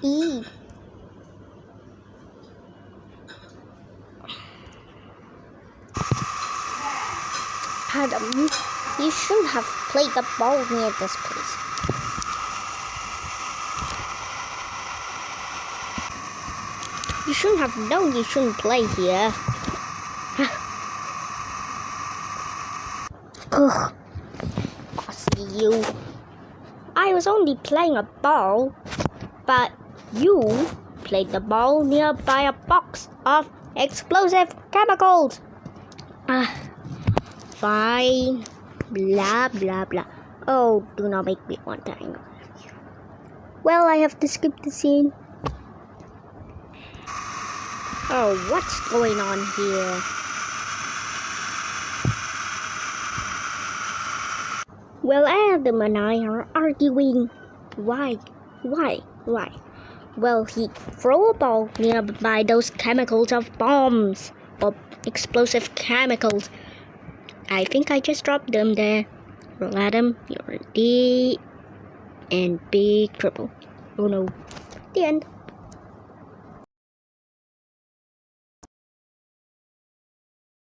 E. Adam, you should have played the ball near this place. You shouldn't have known you shouldn't play here. Ugh. Bossy you. I was only playing a ball, but you played the ball nearby a box of explosive chemicals. Fine. Blah, blah, blah. Oh, do not make me want to angry with you. Well, I have to skip the scene. Oh, what's going on here? Well, Adam and I are arguing. Why? Well, he threw a ball nearby those chemicals of bombs or explosive chemicals. I think I just dropped them there. Well, Adam, you're a D and big trouble. Oh no. The end.